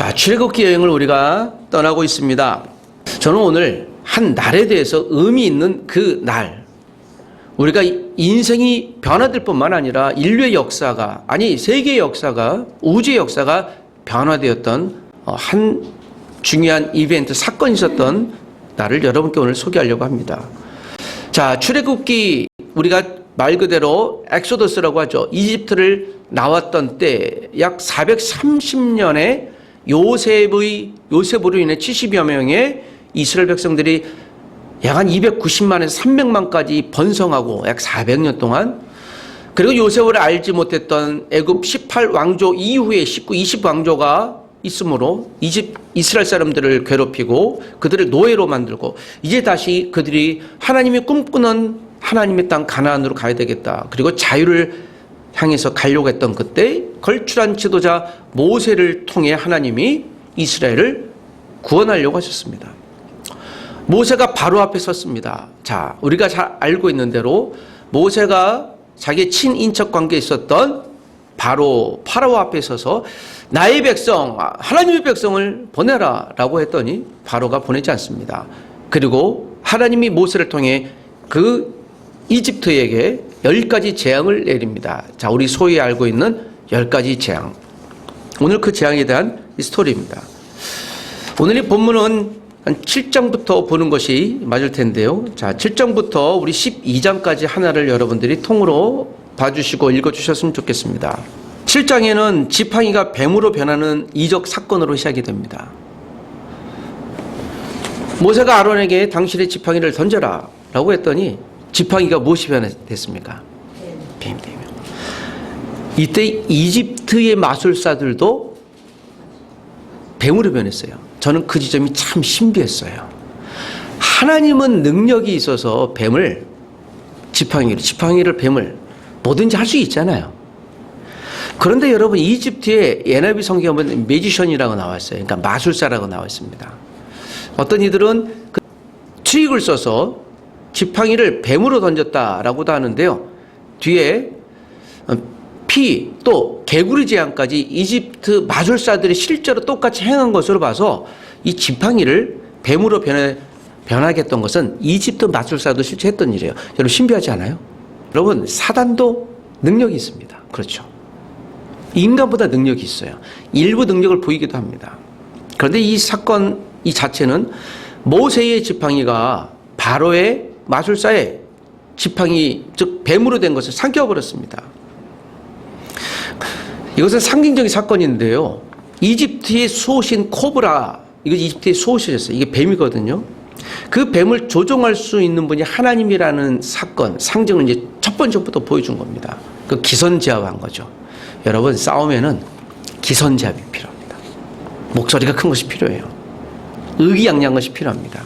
자, 출애굽기 여행을 우리가 떠나고 있습니다. 저는 오늘 한 날에 대해서 의미 있는 그 날, 우리가 인생이 변화될 뿐만 아니라 인류의 역사가, 아니 세계의 역사가, 우주의 역사가 변화되었던 한 중요한 이벤트, 사건이 있었던 날을 여러분께 오늘 소개하려고 합니다. 자, 출애굽기, 우리가 말 그대로 엑소더스라고 하죠. 이집트를 나왔던 때 약 430년에 요셉으로 인해 70여 명의 이스라엘 백성들이 약 한 290만에서 300만까지 번성하고 약 400년 동안, 그리고 요셉을 알지 못했던 애굽 18왕조 이후에 19, 20왕조가 있으므로 이스라엘 사람들을 괴롭히고 그들을 노예로 만들고, 이제 다시 그들이 하나님이 꿈꾸는 하나님의 땅 가나안으로 가야 되겠다, 그리고 자유를 향해서 가려고 했던 그때 걸출한 지도자 모세를 통해 하나님이 이스라엘을 구원하려고 하셨습니다. 모세가 바로 앞에 섰습니다. 자, 우리가 잘 알고 있는 대로 모세가 자기의 친인척 관계에 있었던 파라오 앞에 서서 나의 백성, 하나님의 백성을 보내라 라고 했더니 바로가 보내지 않습니다. 그리고 하나님이 모세를 통해 그 이집트에게 10가지 재앙을 내립니다. 자, 우리 소위 알고 있는 10가지 재앙. 오늘 그 재앙에 대한 스토리입니다. 오늘 이 본문은 한 7장부터 보는 것이 맞을 텐데요. 자, 7장부터 우리 12장까지 하나를 여러분들이 통으로 봐주시고 읽어주셨으면 좋겠습니다. 7장에는 지팡이가 뱀으로 변하는 이적 사건으로 시작이 됩니다. 모세가 아론에게 당신의 지팡이를 던져라 라고 했더니 지팡이가 무엇이 변했습니까? 뱀이. 이때 이집트의 마술사들도 뱀으로 변했어요. 저는 그 지점이 참 신비했어요. 하나님은 능력이 있어서 지팡이를 뱀을 뭐든지 할 수 있잖아요. 그런데 여러분, 이집트의 NIV 성경에 보면 매지션이라고 나왔어요. 그러니까 마술사라고 나와 있습니다. 어떤 이들은 그 트릭을 써서 지팡이를 뱀으로 던졌다라고도 하는데요. 뒤에 또 개구리 재앙까지 이집트 마술사들이 실제로 똑같이 행한 것으로 봐서 이 지팡이를 뱀으로 변하게 했던 것은 이집트 마술사도 실제 했던 일이에요. 여러분, 신비하지 않아요? 여러분, 사단도 능력이 있습니다. 그렇죠. 인간보다 능력이 있어요. 일부 능력을 보이기도 합니다. 그런데 이 사건 이 자체는 모세의 지팡이가 바로의 마술사의 지팡이, 즉 뱀으로 된 것을 삼켜버렸습니다. 이것은 상징적인 사건인데요. 이집트의 수호신 코브라, 이거 이집트의 수호신이었어요. 이게 뱀이거든요. 그 뱀을 조종할 수 있는 분이 하나님이라는 사건, 상징을 이제 첫 번째부터 보여준 겁니다. 그 기선제압한 거죠. 여러분, 싸움에는 기선제압이 필요합니다. 목소리가 큰 것이 필요해요. 의기양양한 것이 필요합니다.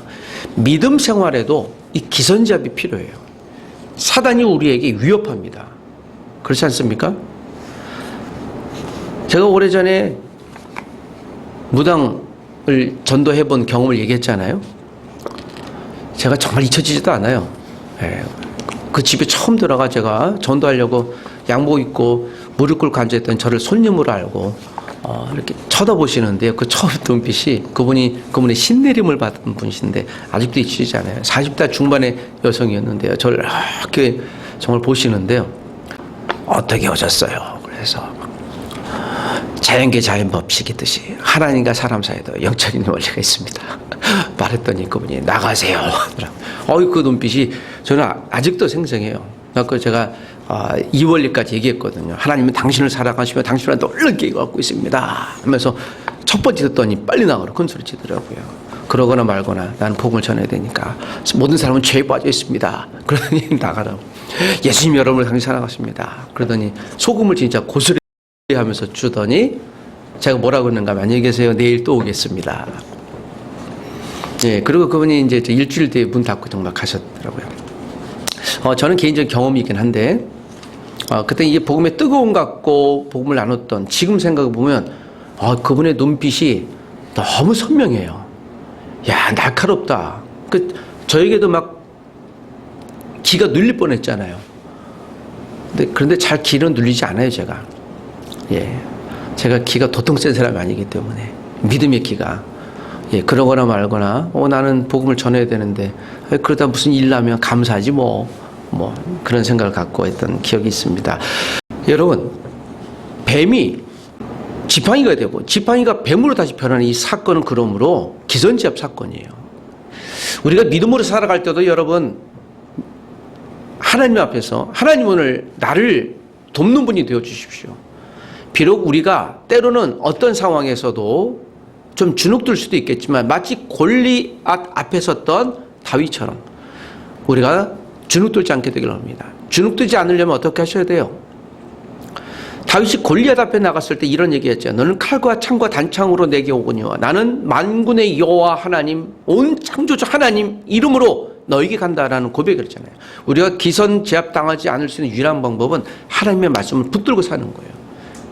믿음 생활에도 이 기선제압이 필요해요. 사단이 우리에게 위협합니다. 그렇지 않습니까? 제가 오래전에 무당을 전도해 본 경험을 얘기했잖아요. 제가 정말 잊혀지지도 않아요. 그 집에 처음 들어가 제가 전도하려고 양복 입고 무릎 꿇고 앉아있던 저를 손님으로 알고 이렇게 쳐다보시는데요. 그 처음 눈빛이 그분의 신내림을 받은 분이신데 아직도 잊히지 않아요. 40대 중반의 여성이었는데요. 저를 이렇게 정말 보시는데요. 어떻게 오셨어요? 그래서 자연계 자연법칙이듯이 하나님과 사람 사이에도 영적인 원리가 있습니다. 말했더니 그분이 나가세요. 그 눈빛이 저는 아직도 생생해요. 그래서 제가 이 원리까지 얘기했거든요. 하나님은 당신을 사랑하시며 당신을 놀랍게 갖고 있습니다 하면서 첫 번째 듣더니 빨리 나가라 큰 소리 치더라고요. 그러거나 말거나 나는 복음을 전해야 되니까 모든 사람은 죄에 빠져 있습니다. 그러더니 나가라고. 예수님 여러분을 당신 사랑하십니다. 그러더니 소금을 진짜 고스란히 하면서 주더니 제가 뭐라고 했는가 하면 안녕히 계세요. 내일 또 오겠습니다. 예, 그리고 그분이 이제 일주일 뒤에 문 닫고 정말 가셨더라고요. 저는 개인적인 경험이 있긴 한데, 그때 이제 복음에 뜨거움 갖고 복음을 나눴던 지금 생각해 보면, 그분의 눈빛이 너무 선명해요. 야, 날카롭다. 저에게도 막 기가 눌릴 뻔 했잖아요. 그런데 잘 기는 눌리지 않아요, 제가. 예. 제가 기가 도통 센 사람이 아니기 때문에. 믿음의 기가. 예, 그러거나 말거나, 나는 복음을 전해야 되는데, 그러다 무슨 일 나면 감사하지 뭐, 그런 생각을 갖고 했던 기억이 있습니다. 여러분, 뱀이 지팡이가 되고, 지팡이가 뱀으로 다시 변하는 이 사건은 그러므로 기선제압 사건이에요. 우리가 믿음으로 살아갈 때도 여러분, 하나님 앞에서, 하나님 오늘 나를 돕는 분이 되어 주십시오. 비록 우리가 때로는 어떤 상황에서도 좀 주눅들 수도 있겠지만 마치 골리앗 앞에 섰던 다윗처럼 우리가 주눅들지 않게 되길 합니다. 주눅들지 않으려면 어떻게 하셔야 돼요? 다윗이 골리앗 앞에 나갔을 때 이런 얘기했죠. 너는 칼과 창과 단창으로 내게 오거니와 나는 만군의 여호와 하나님 온 창조주 하나님 이름으로 너에게 간다라는 고백을 했잖아요. 우리가 기선제압 당하지 않을 수 있는 유일한 방법은 하나님의 말씀을 붙들고 사는 거예요.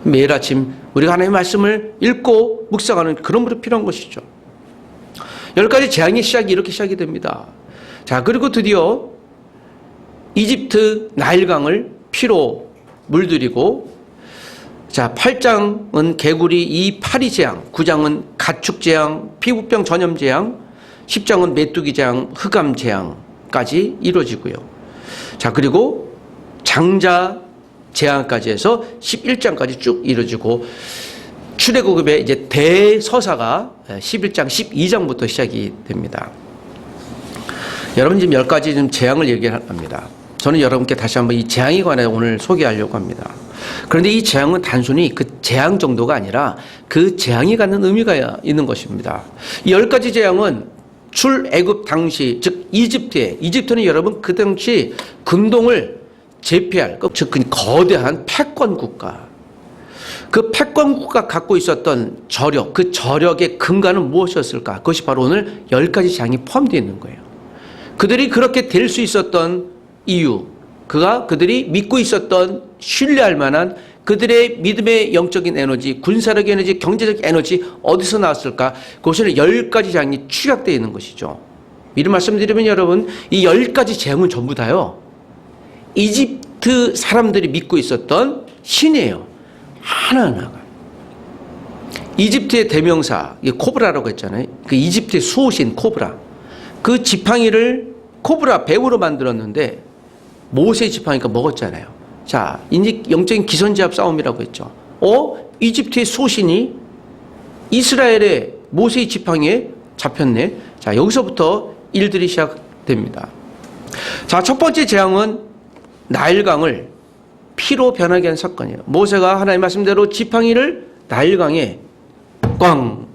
매일 아침 우리가 하나님의 말씀을 읽고 묵상하는 그런 분이 필요한 것이죠. 10가지 재앙의 시작이 이렇게 시작이 됩니다. 자, 그리고 드디어 이집트 나일강을 피로 물들이고, 자, 8장은 개구리 이 파리 재앙, 9장은 가축 재앙, 피부병 전염 재앙, 10장은 메뚜기 재앙, 흑암 재앙까지 이루어지고요. 자, 그리고 장자 재앙까지 해서 11장까지 쭉 이루어지고, 출애굽의 이제 대서사가 11장, 12장부터 시작이 됩니다. 여러분 지금 10가지 좀 재앙을 얘기합니다. 저는 여러분께 다시 한번 이 재앙에 관해 오늘 소개하려고 합니다. 그런데 이 재앙은 단순히 그 재앙 정도가 아니라 그 재앙이 갖는 의미가 있는 것입니다. 이 10가지 재앙은 출애굽 당시, 즉 이집트는 여러분 그 당시 근동을 제패할, 즉 거대한 패권 국가, 그 패권 국가가 갖고 있었던 저력, 그 저력의 근간은 무엇이었을까? 그것이 바로 오늘 10가지 재앙이 포함되어 있는 거예요. 그들이 그렇게 될 수 있었던 이유, 그들이 믿고 있었던 신뢰할 만한 그들의 믿음의 영적인 에너지, 군사력 에너지, 경제적 에너지 어디서 나왔을까? 그것은 10가지 재앙이 축약되어 있는 것이죠. 미리 말씀드리면 여러분, 이 10가지 재앙은 전부 다요, 이집트 사람들이 믿고 있었던 신이에요. 하나하나가. 이집트의 대명사, 코브라라고 했잖아요. 그 이집트의 수호신 코브라. 그 지팡이를 코브라 뱀으로 만들었는데 모세 지팡이가 먹었잖아요. 자, 이제 영적인 기선제압 싸움이라고 했죠. 이집트의 수호신이 이스라엘의 모세의 지팡이에 잡혔네. 자, 여기서부터 일들이 시작됩니다. 자, 첫 번째 재앙은 나일강을 피로 변하게 한 사건이에요. 모세가 하나님 말씀대로 지팡이를 나일강에 꽝!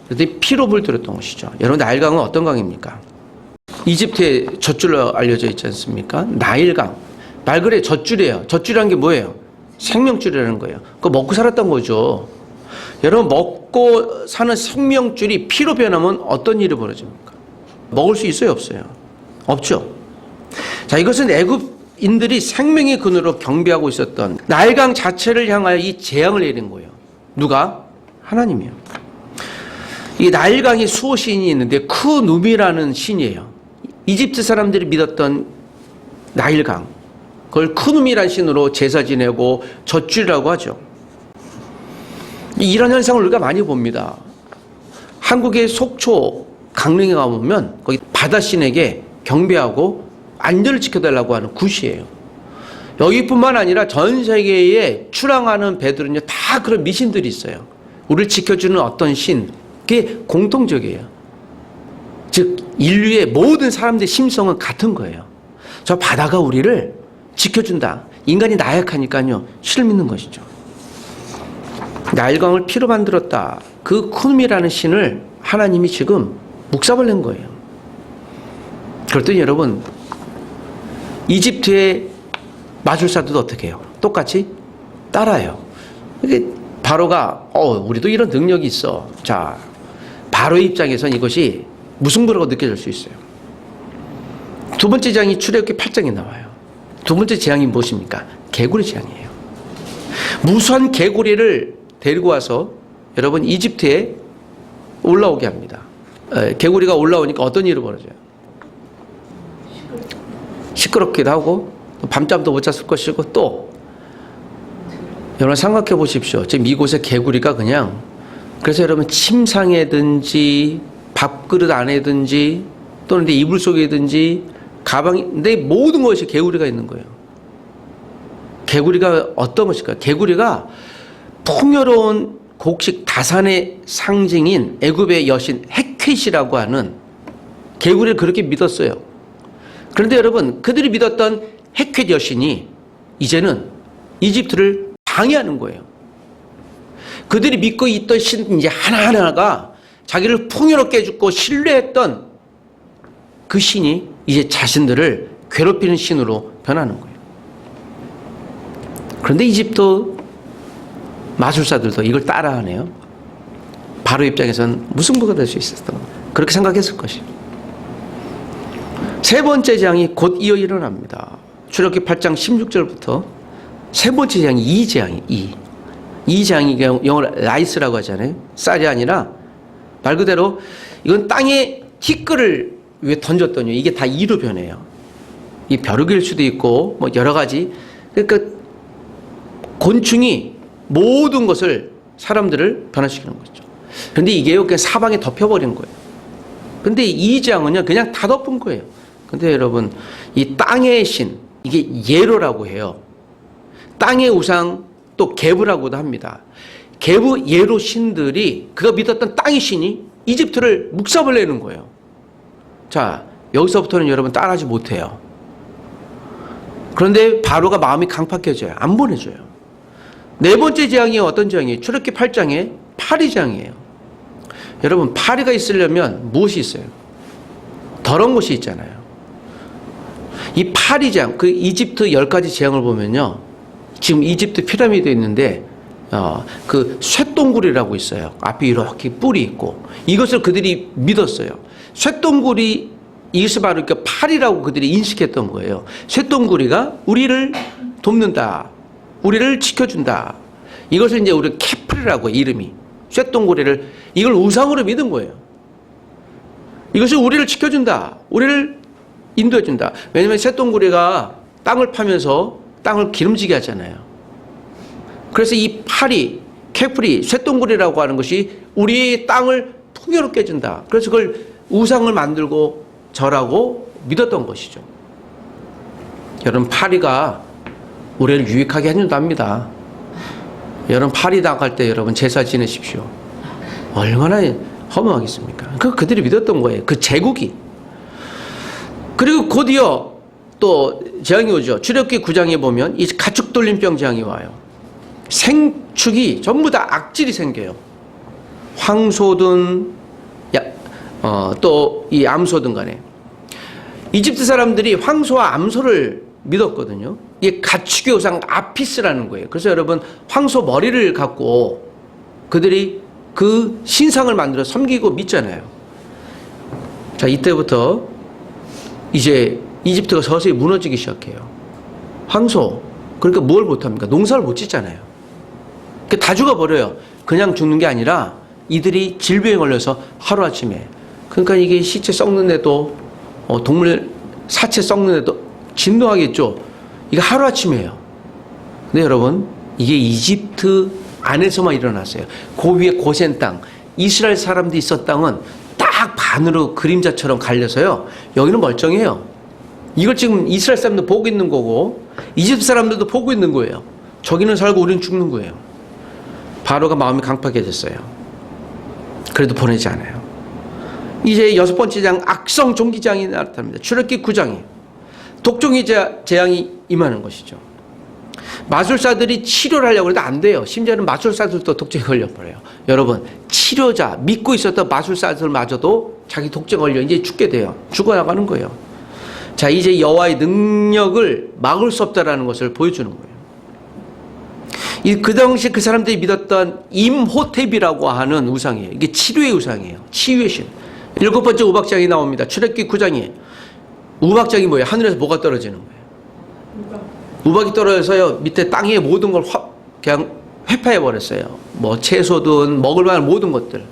그랬더니 피로 물들였던 것이죠. 여러분, 나일강은 어떤 강입니까? 이집트의 젖줄로 알려져 있지 않습니까? 나일강. 말 그대로 젖줄이에요. 젖줄이라는 게 뭐예요? 생명줄이라는 거예요. 그거 먹고 살았던 거죠. 여러분, 먹고 사는 생명줄이 피로 변하면 어떤 일이 벌어집니까? 먹을 수 있어요, 없어요? 없죠. 자, 이것은 애굽인들이 생명의 근원으로 경배하고 있었던 나일강 자체를 향하여 이 재앙을 내린 거예요. 누가? 하나님이요. 이 나일강의 수호신이 있는데 크누미라는 신이에요. 이집트 사람들이 믿었던 나일강, 그걸 크누미라는 신으로 제사 지내고 젖줄이라고 하죠. 이런 현상을 우리가 많이 봅니다. 한국의 속초 강릉에 가보면 거기 바다신에게 경배하고 안전을 지켜달라고 하는 굿이에요. 여기뿐만 아니라 전 세계에 출항하는 배들은요, 다 그런 미신들이 있어요. 우리를 지켜주는 어떤 신, 그게 공통적이에요. 즉 인류의 모든 사람들의 심성은 같은 거예요. 저 바다가 우리를 지켜준다. 인간이 나약하니까요, 신을 믿는 것이죠. 나일강을 피로 만들었다. 그 쿠눔이라는 신을 하나님이 지금 묵사발낸 거예요. 그랬더니 여러분, 이집트의 마술사들도 어떻게 해요? 똑같이 따라해요. 이게 바로가 우리도 이런 능력이 있어. 자, 바로의 입장에선 이것이 무승부라고 느껴질 수 있어요. 두 번째 재앙이 출애굽기 8장에 나와요. 두 번째 재앙이 무엇입니까? 개구리 재앙이에요. 무수한 개구리를 데리고 와서 여러분 이집트에 올라오게 합니다. 개구리가 올라오니까 어떤 일이 벌어져요? 시끄럽기도 하고 밤잠도 못 잤을 것이고, 또 여러분 생각해 보십시오. 지금 이곳에 개구리가 그냥 그래서 여러분 침상에든지 밥그릇 안에든지 또는 내 이불 속에든지 가방에 내 모든 것이 개구리가 있는 거예요. 개구리가 어떤 것일까? 개구리가 풍요로운 곡식 다산의 상징인 애굽의 여신 헤켓이라고 하는 개구리를 그렇게 믿었어요. 그런데 여러분 그들이 믿었던 헤켓 여신이 이제는 이집트를 방해하는 거예요. 그들이 믿고 있던 신 이제 하나하나가 자기를 풍요롭게 해주고 신뢰했던 그 신이 이제 자신들을 괴롭히는 신으로 변하는 거예요. 그런데 이집트 마술사들도 이걸 따라하네요. 바로 입장에서는 무승부가 될 수 있었던 그렇게 생각했을 것이에요. 세 번째 재앙이 곧 이어 일어납니다. 출애굽기 8장 16절부터 세 번째 재앙이 이 재앙이 이 재앙이 영어로 라이스라고 하잖아요. 쌀이 아니라 말 그대로 이건 땅에 티끌을 왜 던졌더니 이게 다 이로 변해요. 이 벼룩일 수도 있고 뭐 여러 가지. 그러니까 곤충이 모든 것을 사람들을 변화시키는 거죠. 그런데 이게요 그냥 사방에 덮여버린 거예요. 근데 이 재앙은요 그냥 다 덮은 거예요. 근데 여러분 이 땅의 신 이게 예로라고 해요. 땅의 우상 또 게브라고도 합니다. 게브 예로 신들이 그가 믿었던 땅의 신이 이집트를 묵사벌내는 거예요. 자 여기서부터는 여러분 따라하지 못해요. 그런데 바로가 마음이 강팍해져요. 안 보내줘요. 네 번째 재앙이 어떤 재앙이에요? 출애굽기 8장에 파리 재앙이에요. 여러분 파리가 있으려면 무엇이 있어요? 더러운 것이 있잖아요. 이 파리 재앙, 그 이집트 10가지 재앙을 보면요. 지금 이집트 피라미드에 있는데 그 쇠똥굴이라고 있어요. 앞에 이렇게 뿔이 있고 이것을 그들이 믿었어요. 쇠똥굴이 이것이 바로 이렇게 파리라고 그들이 인식했던 거예요. 쇠똥구리가 우리를 돕는다. 우리를 지켜준다. 이것을 이제 우리 케프리라고 이름이 쇠똥구리를 이걸 우상으로 믿은 거예요. 이것이 우리를 지켜준다. 우리를 인도해준다. 왜냐하면 쇠똥구리가 땅을 파면서 땅을 기름지게 하잖아요. 그래서 이 파리, 케프리, 쇠똥구리라고 하는 것이 우리의 땅을 풍요롭게 해준다. 그래서 그걸 우상을 만들고 절하고 믿었던 것이죠. 여러분 파리가 우리를 유익하게 해준답니다. 여러분 파리 나갈 때 여러분 제사 지내십시오. 얼마나 허무하겠습니까? 그들이 믿었던 거예요. 그 제국이. 그리고 곧이어 또 재앙이 오죠. 출애굽기 9장에 보면 이 가축 돌림병 재앙이 와요. 생축이 전부 다 악질이 생겨요. 황소든 또 이 암소든 간에 이집트 사람들이 황소와 암소를 믿었거든요. 이게 가축의 우상 아피스라는 거예요. 그래서 여러분 황소 머리를 갖고 그들이 그 신상을 만들어 섬기고 믿잖아요. 자 이때부터 이제 이집트가 서서히 무너지기 시작해요. 황소 그러니까 뭘 못합니까? 농사를 못 짓잖아요. 다 죽어버려요. 그냥 죽는 게 아니라 이들이 질병에 걸려서 하루아침에 그러니까 이게 시체 썩는데도 동물 사체 썩는데도 진노하겠죠. 이게 하루아침이에요. 근데 여러분 이게 이집트 안에서만 일어났어요. 그 위에 고센 땅 이스라엘 사람들이 있었던 땅은 딱 반으로 그림자처럼 갈려서요. 여기는 멀쩡해요. 이걸 지금 이스라엘 사람도 보고 있는 거고 이집트 사람들도 보고 있는 거예요. 저기는 살고 우리는 죽는 거예요. 바로가 마음이 강팍해졌어요. 그래도 보내지 않아요. 이제 여섯 번째 장 악성 종기장이 나타납니다. 출애굽기 9장이 독종이 재앙이 임하는 것이죠. 마술사들이 치료를 하려고 해도 안 돼요. 심지어는 마술사들도 독종에 걸려버려요. 여러분 치료자 믿고 있었던 마술사들마저도 자기 독종에 걸려 이제 죽게 돼요. 죽어나가는 거예요. 자 이제 여호와의 능력을 막을 수 없다라는 것을 보여주는 거예요. 그 당시 그 사람들이 믿었던 임호텝이라고 하는 우상이에요. 이게 치료의 우상이에요. 치유의 신. 7번째 우박장이 나옵니다. 출애굽기 9장에 우박장이 뭐예요? 하늘에서 뭐가 떨어지는 거예요? 우박이 떨어져서요 밑에 땅에 모든 걸 그냥 회파해 버렸어요. 뭐 채소든 먹을 만한 모든 것들.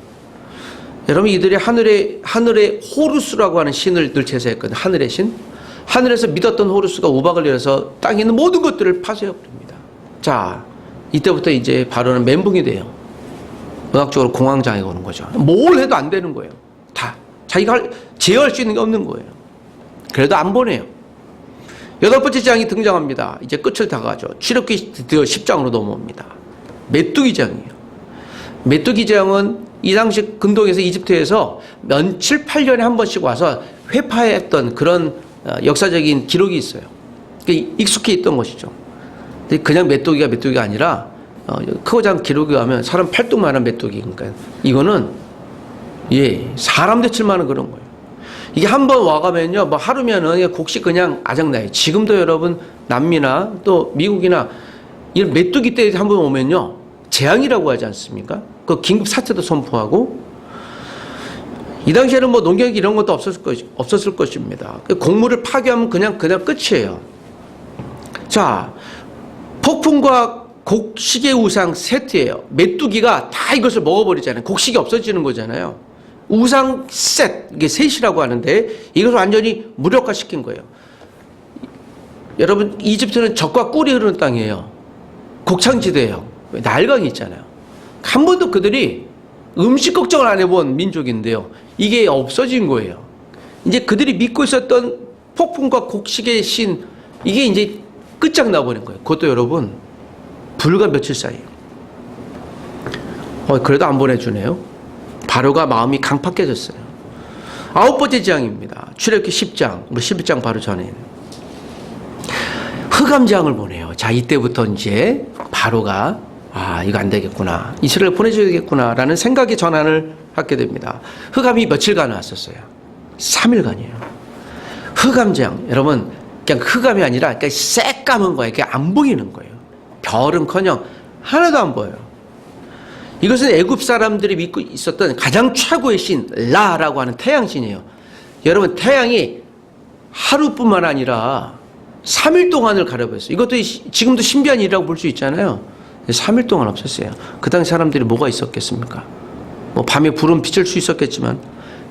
여러분 이들이 하늘의 호루스라고 하는 신을 늘 제사했거든요. 하늘의 신. 하늘에서 믿었던 호루스가 우박을 내려서 땅에 있는 모든 것들을 파쇄해 버립니다. 자 이때부터 이제 바로는 멘붕이 돼요. 의학적으로 공황장애가 오는 거죠. 뭘 해도 안 되는 거예요. 다. 자기가 제어할 수 있는 게 없는 거예요. 그래도 안 보내요. 8번째 장이 등장합니다. 이제 끝을 다가가죠. 출애굽기 드디어 10장으로 넘어옵니다. 메뚜기 장이에요. 메뚜기 장은 이 당시 근동에서 이집트에서 7, 8년에 한 번씩 와서 회파했던 그런 역사적인 기록이 있어요. 익숙해 있던 것이죠. 근데 그냥 메뚜기가 아니라 크고 작은 기록에 가면 사람 팔뚝만한 메뚜기. 그러니까 이거는 사람 대칠만한 그런 거예요. 이게 한 번 와가면요, 뭐 하루면은 곡식 그냥 아작나요. 지금도 여러분 남미나 또 미국이나 이런 메뚜기 때 한 번 오면요, 재앙이라고 하지 않습니까? 그 긴급 사태도 선포하고, 이 당시에는 뭐 농경기 이런 것도 없었을 것입니다. 곡물을 파괴하면 그냥 끝이에요. 자, 폭풍과 곡식의 우상 세트예요. 메뚜기가 다 이것을 먹어버리잖아요. 곡식이 없어지는 거잖아요. 우상 셋, 이게 셋이라고 하는데 이것을 완전히 무력화시킨 거예요. 여러분, 이집트는 젖과 꿀이 흐르는 땅이에요. 곡창지대예요. 날강이 있잖아요. 한 번도 그들이 음식 걱정을 안 해본 민족인데요. 이게 없어진 거예요. 이제 그들이 믿고 있었던 폭풍과 곡식의 신, 이게 이제 끝장나버린 거예요. 그것도 여러분, 불과 며칠 사이에요. 그래도 안 보내주네요. 바로가 마음이 강팍해졌어요. 9번째 장입니다. 출애굽기 10장, 11장 바로 전에. 흑암장을 보내요. 자, 이때부터 이제 바로가 이거 안 되겠구나. 이스라엘 보내줘야겠구나. 라는 생각의 전환을 하게 됩니다. 흑암이 며칠간 왔었어요. 3일간이에요. 흑암장. 여러분, 그냥 흑암이 아니라 그냥 새까만 거예요. 그냥 안 보이는 거예요. 별은커녕 하나도 안 보여요. 이것은 애굽 사람들이 믿고 있었던 가장 최고의 신, 라라고 하는 태양신이에요. 여러분, 태양이 하루뿐만 아니라 3일 동안을 가려버렸어요. 이것도 지금도 신비한 일이라고 볼 수 있잖아요. 3일 동안 없었어요. 그 당시 사람들이 뭐가 있었겠습니까? 뭐 밤에 불은 비칠 수 있었겠지만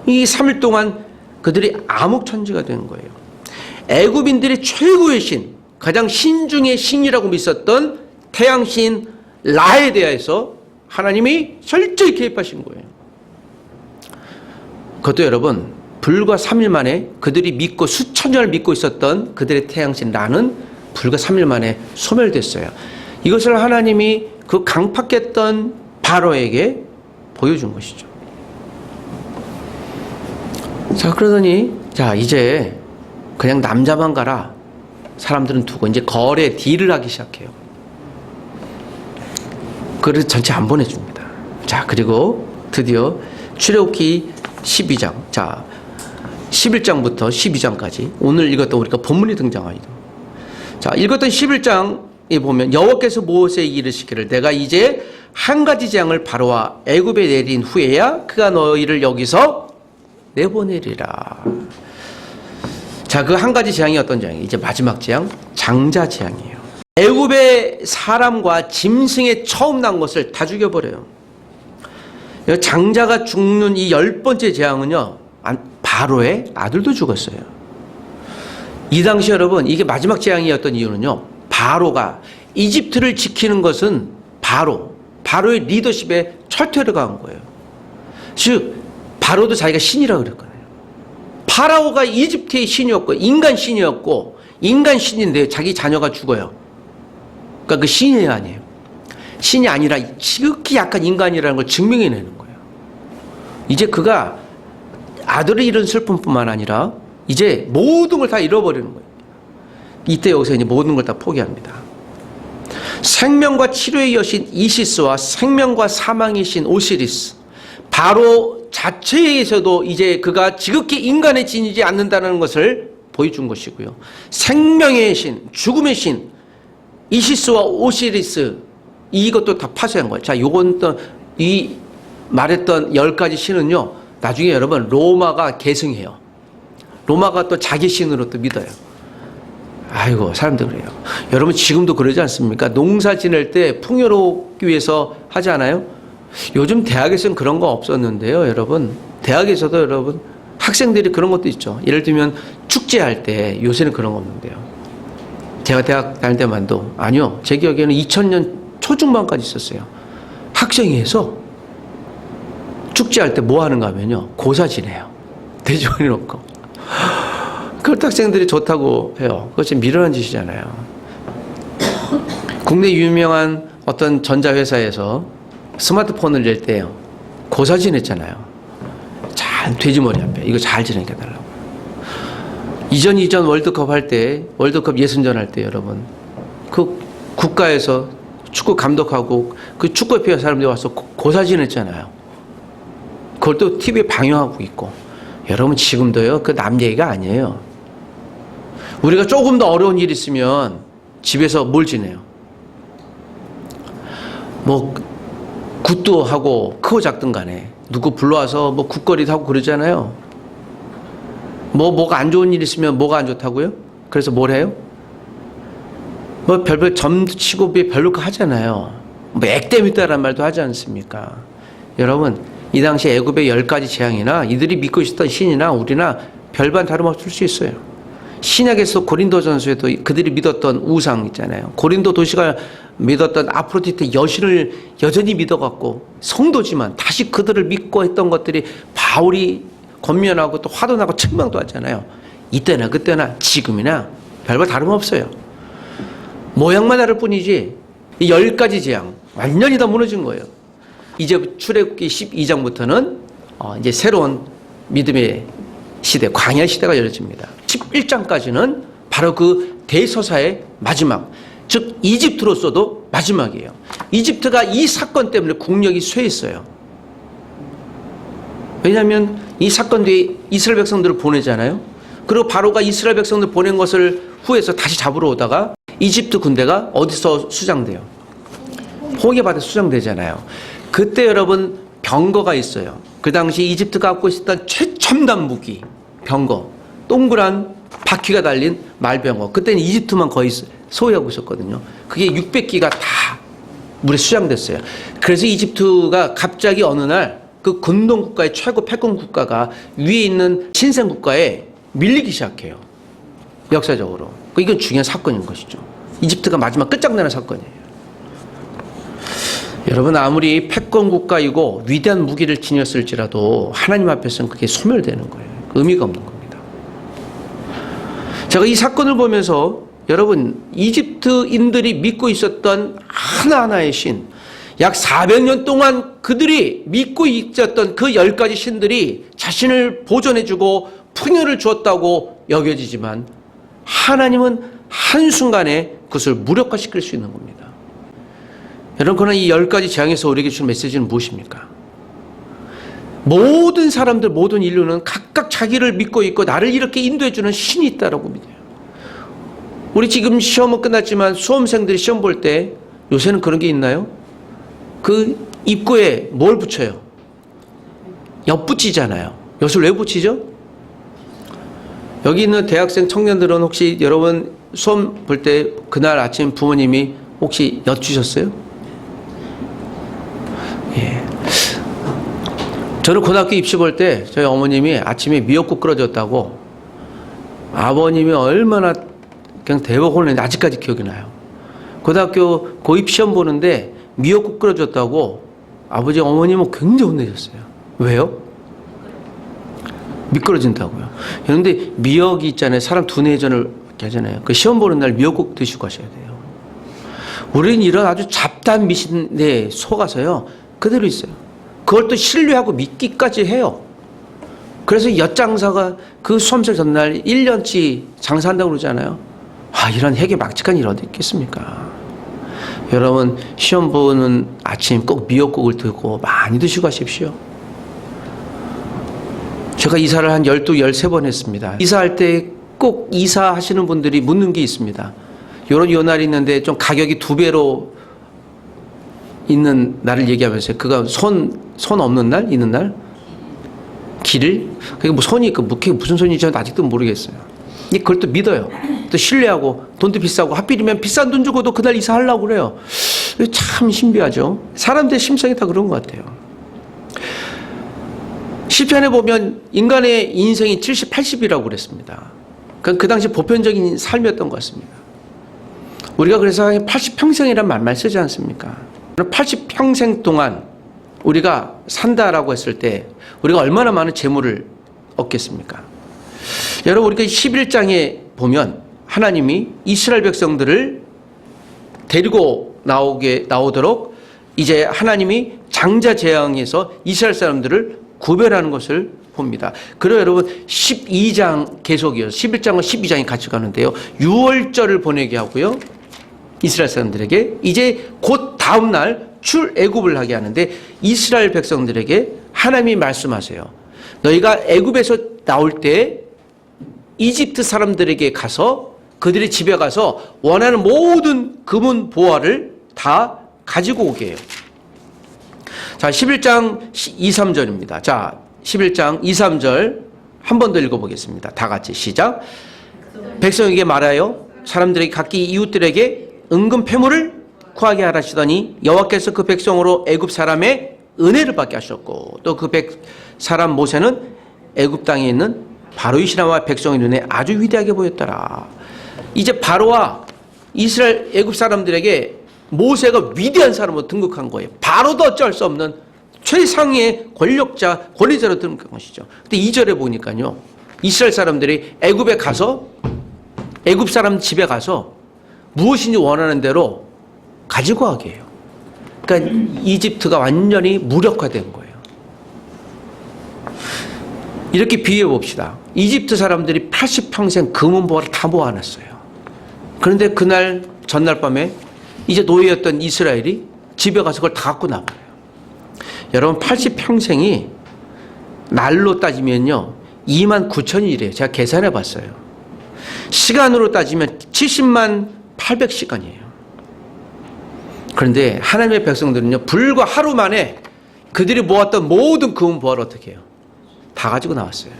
이 3일 동안 그들이 암흑천지가 된 거예요. 애굽인들의 최고의 신, 가장 신 중의 신이라고 믿었던 태양신 라에 대해서 하나님이 철저히 개입하신 거예요. 그것도 여러분, 불과 3일 만에 그들이 믿고 수천 년을 믿고 있었던 그들의 태양신 라는 불과 3일 만에 소멸됐어요. 이것을 하나님이 그 강팍했던 바로에게 보여준 것이죠. 자, 그러더니 이제 그냥 남자만 가라. 사람들은 두고 이제 거래 딜을 하기 시작해요. 그래서 전체 안 보내줍니다. 자, 그리고 드디어 출애굽기 12장. 자, 11장부터 12장까지 오늘 읽었던 우리가 본문이 등장합니다. 자, 읽었던 11장에 보면 여호와께서 모세에게 이르시기를 내가 이제 한 가지 재앙을 바로와 애굽에 내린 후에야 그가 너희를 여기서 내보내리라. 자, 그 한 가지 재앙이 어떤 재앙이에요? 이제 마지막 재앙, 장자 재앙이에요. 애굽의 사람과 짐승에 처음 난 것을 다 죽여버려요. 장자가 죽는 이 10번째 재앙은요, 바로의 아들도 죽었어요. 이 당시 여러분, 이게 마지막 재앙이었던 이유는요, 바로가 이집트를 지키는 것은 바로의 리더십에 철퇴를 가한 거예요. 즉, 바로도 자기가 신이라고 그랬거든요. 파라오가 이집트의 신이었고, 인간 신이었고, 인간 신인데 자기 자녀가 죽어요. 그러니까 그 신이 아니에요. 신이 아니라 지극히 약한 인간이라는 걸 증명해내는 거예요. 이제 그가 아들을 잃은 슬픔뿐만 아니라 이제 모든 걸 다 잃어버리는 거예요. 이때 여기서 이제 모든 걸 다 포기합니다. 생명과 치료의 여신 이시스와 생명과 사망의 신 오시리스, 바로 자체에서도 이제 그가 지극히 인간에 지니지 않는다는 것을 보여준 것이고요. 생명의 신, 죽음의 신 이시스와 오시리스, 이것도 다 파쇄한 거예요. 자, 요건 또 이 말했던 10가지 신은요, 나중에 여러분 로마가 계승해요. 로마가 또 자기 신으로 또 믿어요. 아이고, 사람들 그래요. 여러분 지금도 그러지 않습니까? 농사 지낼 때 풍요롭기 위해서 하지 않아요? 요즘 대학에서는 그런 거 없었는데요, 여러분. 대학에서도 여러분 학생들이 그런 것도 있죠. 예를 들면 축제할 때, 요새는 그런 거 없는데요. 제가 대학 다닐 때만도, 아니요, 제 기억에는 2000년 초중반까지 있었어요. 학생회에서 축제할 때 뭐 하는가 하면요. 고사 지내요. 돼지머리 놓고. 그걸 학생들이 좋다고 해요. 그것이 미련한 짓이잖아요. 국내 유명한 어떤 전자회사에서 스마트폰을 낼 때요. 고사 지냈잖아요. 잘 돼지머리 앞에. 이거 잘 지내게 해달라고. 이전 월드컵 할 때, 월드컵 예선전 할 때 여러분. 그 국가에서 축구 감독하고 그 축구협회 사람들이 와서 고사 지냈잖아요. 그걸 또 TV에 방영하고 있고. 여러분 지금도요. 그 남 얘기가 아니에요. 우리가 조금 더 어려운 일 있으면 집에서 뭘 지내요? 뭐 굿도 하고 크고 작든 간에 누구 불러와서 뭐 굿거리도 하고 그러잖아요. 뭐가 안 좋은 일 있으면 뭐가 안 좋다고요? 그래서 뭘 해요? 뭐 별별 점도 치고 별로 하잖아요. 뭐 액땜 있다란 말도 하지 않습니까? 여러분 이 당시 애굽의 10가지 재앙이나 이들이 믿고 있었던 신이나 우리나 별반 다름없을 수 있어요. 신약에서 고린도전서에도 그들이 믿었던 우상 있잖아요. 고린도 도시가 믿었던 아프로디테 여신을 여전히 믿어갖고 성도지만 다시 그들을 믿고 했던 것들이 바울이 권면하고 또 화도나고 책망도 하잖아요. 이때나 그때나 지금이나 별반 다름없어요. 모양만 다를 뿐이지 이 10가지 재앙 완전히 다 무너진 거예요. 이제 출애굽기 12장부터는 이제 새로운 믿음의 시대, 광야 시대가 열어집니다. 11장까지는 바로 그 대서사의 마지막, 즉 이집트로서도 마지막이에요. 이집트가 이 사건 때문에 국력이 쇠했어요. 왜냐하면 이 사건 뒤에 이스라엘 백성들을 보내잖아요. 그리고 바로가 이스라엘 백성들 보낸 것을 후에서 다시 잡으러 오다가 이집트 군대가 어디서 수장돼요? 포기받아 수장되잖아요. 그때 여러분 병거가 있어요. 그 당시 이집트가 갖고 있었던 최첨단 무기 병거, 동그란 바퀴가 달린 말병거. 그때는 이집트만 거의 소유하고 있었거든요. 그게 600기가 다 물에 수장됐어요. 그래서 이집트가 갑자기 어느 날 그 근동 국가의 최고 패권 국가가 위에 있는 신생 국가에 밀리기 시작해요. 역사적으로. 이건 중요한 사건인 것이죠. 이집트가 마지막 끝장나는 사건이에요. 여러분 아무리 패권 국가이고 위대한 무기를 지녔을지라도 하나님 앞에서는 그게 소멸되는 거예요. 의미가 없는 겁니다. 제가 이 사건을 보면서 여러분 이집트인들이 믿고 있었던 하나하나의 신, 약 400년 동안 그들이 믿고 있었던 그 10가지 신들이 자신을 보존해주고 풍요를 주었다고 여겨지지만 하나님은 한순간에 그것을 무력화시킬 수 있는 겁니다. 여러분 그러나 이 10가지 재앙에서 우리에게 주는 메시지는 무엇입니까? 모든 사람들, 모든 인류는 각각 자기를 믿고 있고 나를 이렇게 인도해주는 신이 있다라고 믿어요. 우리 지금 시험은 끝났지만 수험생들이 시험 볼 때 요새는 그런 게 있나요? 그 입구에 뭘 붙여요? 엿붙이잖아요. 엿을 왜 붙이죠? 여기 있는 대학생 청년들은 혹시 여러분 수험 볼 때 그날 아침 부모님이 혹시 엿 주셨어요? 예. 저는 고등학교 입시 볼 때 저희 어머님이 아침에 미역국 끓여줬다고 아버님이 얼마나 그냥 대박 혼냈는지 아직까지 기억이 나요. 고등학교 고입 시험 보는데 미역국 끓여줬다고 아버지 어머님은 굉장히 혼내셨어요. 왜요? 미끄러진다고요. 그런데 미역이 있잖아요. 사람 두뇌전을 하잖아요. 그 시험 보는 날 미역국 드시고 가셔야 돼요. 우리는 이런 아주 잡다한 미신에 속아서요. 그대로 있어요. 그걸 또 신뢰하고 믿기까지 해요. 그래서 엿장사가 그 수험생 전날 1년치 장사한다고 그러잖아요. 이런 핵에 막직한 일 어디 있겠습니까? 여러분 시험 보는 아침 꼭 미역국을 들고 많이 드시고 가십시오. 제가 이사를 한 12, 13번 했습니다. 이사할 때 꼭 이사하시는 분들이 묻는 게 있습니다. 요런 요날이 있는데 좀 가격이 2배로 있는 날을 얘기하면서 그가 손 없는 날? 있는 날? 길을? 그게 뭐 손이 그게 무슨 손인지 저는 아직도 모르겠어요. 그걸 또 믿어요. 또 신뢰하고 돈도 비싸고 하필이면 비싼 돈 주고도 그날 이사하려고 그래요. 참 신비하죠. 사람들의 심성이 다 그런 것 같아요. 시편에 보면 인간의 인생이 70, 80이라고 그랬습니다. 그 당시 보편적인 삶이었던 것 같습니다. 우리가 그래서 80평생이라는 말만 쓰지 않습니까? 80평생 동안 우리가 산다라고 했을 때 우리가 얼마나 많은 재물을 얻겠습니까? 여러분, 우리가 11장에 보면 하나님이 이스라엘 백성들을 데리고 나오도록 이제 하나님이 장자 재앙에서 이스라엘 사람들을 구별하는 것을 봅니다. 그리고 여러분 12장 계속이어서 11장과 12장이 같이 가는데요. 6월절을 보내게 하고요. 이스라엘 사람들에게 이제 곧 다음 날 출애굽을 하게 하는데 이스라엘 백성들에게 하나님이 말씀하세요. 너희가 애굽에서 나올 때 이집트 사람들에게 가서 그들의 집에 가서 원하는 모든 금은 보화를 다 가지고 오게 해요. 자, 11장 2, 3절입니다. 자, 11장 2, 3절 한 번 더 읽어보겠습니다. 다 같이 시작. 백성에게 말하여 사람들에게 각기 이웃들에게 은금 패물을 구하게 하라시더니 여호와께서 그 백성으로 애굽 사람의 은혜를 받게 하셨고 또 그 사람 모세는 애굽 땅에 있는 바로의 신하와 백성의 눈에 아주 위대하게 보였더라. 이제 바로와 이스라엘 애굽 사람들에게 모세가 위대한 사람으로 등극한 거예요. 바로도 어쩔 수 없는 최상의 권리자로 등극한 것이죠. 근데 2절에 보니까요. 이스라엘 사람들이 애굽에 가서 애굽 사람 집에 가서 무엇인지 원하는 대로 가지고 가게 해요. 그러니까 이집트가 완전히 무력화된 거예요. 이렇게 비유해 봅시다. 이집트 사람들이 80평생 금은 보화를 다 모아놨어요. 그런데 그날 전날 밤에 이제 노예였던 이스라엘이 집에 가서 그걸 다 갖고 나가요. 여러분 80평생이 날로 따지면요 29,000일이에요. 제가 계산해 봤어요. 시간으로 따지면 70만 800시간이에요. 그런데 하나님의 백성들은요 불과 하루 만에 그들이 모았던 모든 금은 보화를 어떻게 해요? 다 가지고 나왔어요.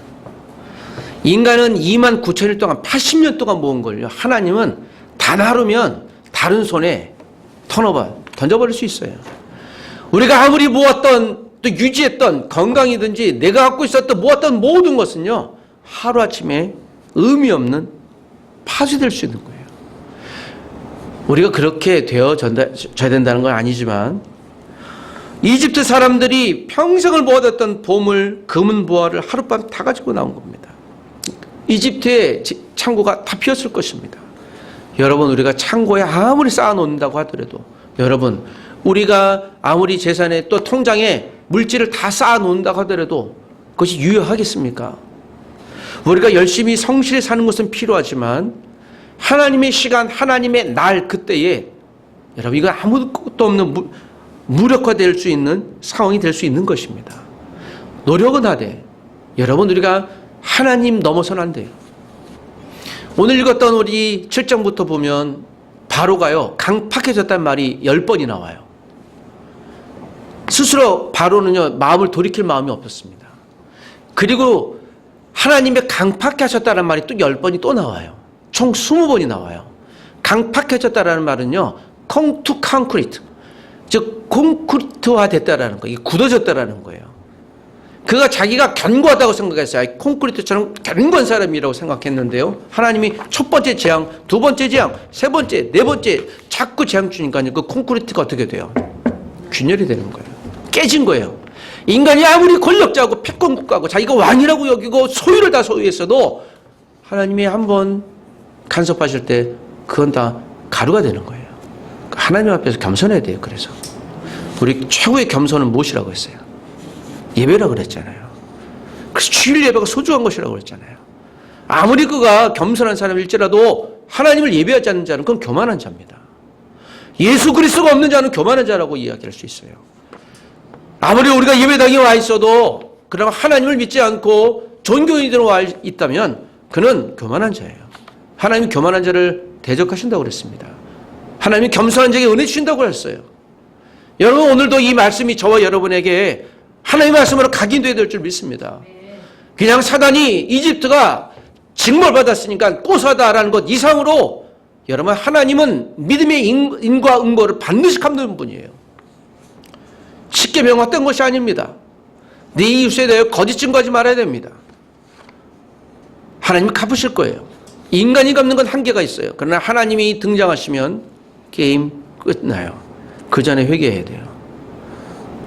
인간은 29,000일 동안 80년 동안 모은 걸요. 하나님은 단 하루면 다른 손에 던져버릴 수 있어요. 우리가 아무리 모았던 또 유지했던 건강이든지 내가 갖고 있었던 모았던 모든 것은요 하루아침에 의미 없는 파쇄될 수 있는 거예요. 우리가 그렇게 되어져야 된다는 건 아니지만 이집트 사람들이 평생을 모아뒀던 보물, 금은 보화를 하룻밤 다 가지고 나온 겁니다. 이집트의 창고가 다 비었을 것입니다. 여러분 우리가 창고에 아무리 쌓아놓는다고 하더라도 여러분 우리가 아무리 재산에 또 통장에 물질을 다 쌓아놓는다고 하더라도 그것이 유효하겠습니까? 우리가 열심히 성실히 사는 것은 필요하지만 하나님의 시간, 하나님의 날 그때에 여러분 이거 아무것도 없는 무력화될 수 있는 상황이 될 수 있는 것입니다. 노력은 하되 여러분 우리가 하나님 넘어서는 안 돼요. 오늘 읽었던 우리 7장부터 보면 바로가요 강팍해졌다는 말이 10번이 나와요. 스스로 바로는요 마음을 돌이킬 마음이 없었습니다. 그리고 하나님의 강팍해 하셨다는 말이 또 10번이 또 나와요. 총 20번이 나와요. 강팍해졌다는 말은요 콩투 콘크리트, 즉 콘크리트화 됐다라는 거예요. 굳어졌다라는 거예요. 그가 자기가 견고하다고 생각했어요. 콘크리트처럼 견고한 사람이라고 생각했는데요. 하나님이 첫 번째 재앙, 두 번째 재앙, 세 번째, 네 번째 자꾸 재앙 주니까 그 콘크리트가 어떻게 돼요? 균열이 되는 거예요. 깨진 거예요. 인간이 아무리 권력자고 패권국가고 자기가 왕이라고 여기고 소유를 다 소유했어도 하나님이 한번 간섭하실 때 그건 다 가루가 되는 거예요. 하나님 앞에서 겸손해야 돼요. 그래서 우리 최고의 겸손은 무엇이라고 했어요? 예배라고 그랬잖아요. 그래서 주일 예배가 소중한 것이라고 그랬잖아요. 아무리 그가 겸손한 사람일지라도 하나님을 예배하지 않는 자는 그건 교만한 자입니다. 예수 그리스도가 없는 자는 교만한 자라고 이야기할 수 있어요. 아무리 우리가 예배당에 와 있어도 그러나 하나님을 믿지 않고 종교인으로 와 있다면 그는 교만한 자예요. 하나님이 교만한 자를 대적하신다고 그랬습니다. 하나님이 겸손한 자에게 은혜 주신다고 했어요. 여러분 오늘도 이 말씀이 저와 여러분에게 하나님의 말씀으로 각인되어야 될 줄 믿습니다. 그냥 사단이 이집트가 징벌받았으니까 꼬사다라는 것 이상으로 여러분 하나님은 믿음의 인과 응보를 반드시 갚는 분이에요. 십계명 어떤 것이 아닙니다. 네 이웃에 대해 거짓 증거하지 말아야 됩니다. 하나님이 갚으실 거예요. 인간이 갚는 건 한계가 있어요. 그러나 하나님이 등장하시면 게임 끝나요. 그 전에 회개해야 돼요.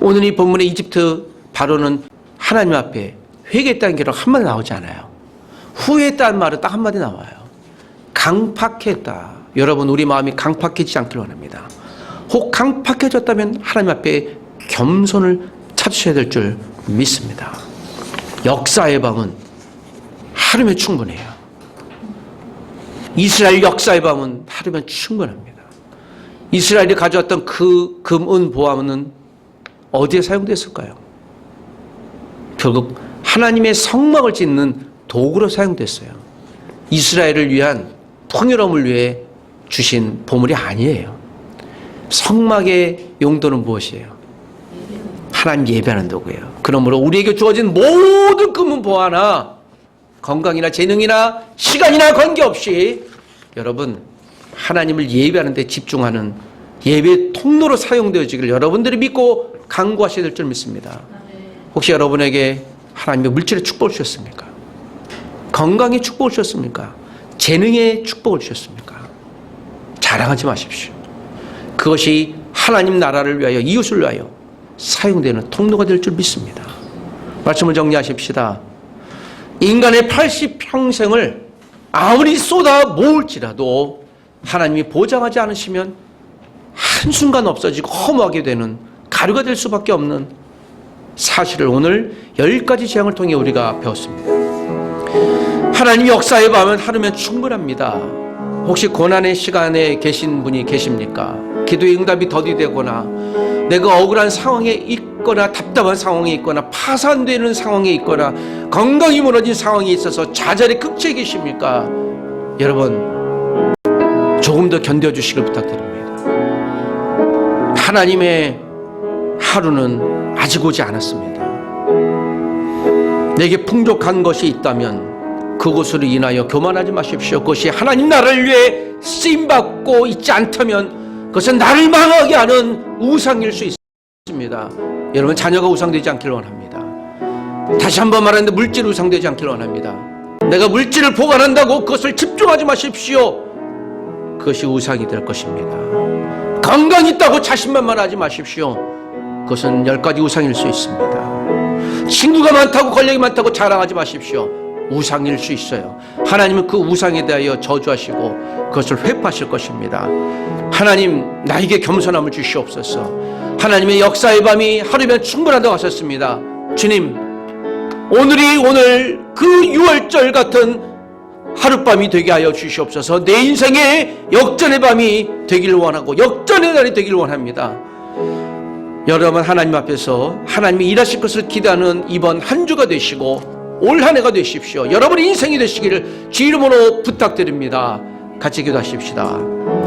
오늘 이 본문의 이집트 바로는 하나님 앞에 회개했다는 기록 한마디 나오지 않아요. 후회했다는 말은 딱 한마디 나와요. 강팍했다. 여러분, 우리 마음이 강팍해지지 않길 원합니다. 혹 강팍해졌다면 하나님 앞에 겸손을 찾으셔야 될 줄 믿습니다. 역사의 밤은 하루면 충분해요. 이스라엘 역사의 밤은 하루면 충분합니다. 이스라엘이 가져왔던 그 금은 보화는 어디에 사용됐을까요? 결국 하나님의 성막을 짓는 도구로 사용됐어요. 이스라엘을 위한 풍요로움을 위해 주신 보물이 아니에요. 성막의 용도는 무엇이에요? 하나님 예배하는 도구예요. 그러므로 우리에게 주어진 모든 금은 보화나 건강이나 재능이나 시간이나 관계없이 여러분 하나님을 예배하는 데 집중하는 예배 통로로 사용되어지기를 여러분들이 믿고 간구하셔야 될 줄 믿습니다. 혹시 여러분에게 하나님의 물질의 축복을 주셨습니까? 건강의 축복을 주셨습니까? 재능의 축복을 주셨습니까? 자랑하지 마십시오. 그것이 하나님 나라를 위하여 이웃을 위하여 사용되는 통로가 될 줄 믿습니다. 말씀을 정리하십시다. 인간의 80평생을 아무리 쏟아 모을지라도 하나님이 보장하지 않으시면 한순간 없어지고 허무하게 되는 가루가 될 수밖에 없는 사실을 오늘 10가지 재앙을 통해 우리가 배웠습니다. 하나님 역사에 보면 하루면 충분합니다. 혹시 고난의 시간에 계신 분이 계십니까? 기도의 응답이 더디되거나 내가 억울한 상황에 있거나 답답한 상황에 있거나 파산되는 상황에 있거나 건강이 무너진 상황에 있어서 좌절의 극치에 계십니까? 여러분 조금 더 견뎌주시길 부탁드립니다. 하나님의 하루는 아직 오지 않았습니다. 내게 풍족한 것이 있다면 그것으로 인하여 교만하지 마십시오. 그것이 하나님 나라를 위해 쓰임받고 있지 않다면 그것은 나를 망하게 하는 우상일 수 있습니다. 여러분 자녀가 우상되지 않길 원합니다. 다시 한번 말하는데 물질 우상되지 않길 원합니다. 내가 물질을 보관한다고 그것을 집중하지 마십시오. 그것이 우상이 될 것입니다. 건강 있다고 자신만만하지 마십시오. 그것은 10가지 우상일 수 있습니다. 친구가 많다고 권력이 많다고 자랑하지 마십시오. 우상일 수 있어요. 하나님은 그 우상에 대하여 저주하시고 그것을 회파하실 것입니다. 하나님 나에게 겸손함을 주시옵소서. 하나님의 역사의 밤이 하루면 충분하다고 하셨습니다. 주님 오늘이 오늘 그 6월절 같은 하룻밤이 되게 하여 주시옵소서. 내 인생의 역전의 밤이 되기를 원하고 역전의 날이 되기를 원합니다. 여러분 하나님 앞에서 하나님이 일하실 것을 기대하는 이번 한 주가 되시고 올 한 해가 되십시오. 여러분의 인생이 되시기를 주 이름으로 부탁드립니다. 같이 기도하십시다.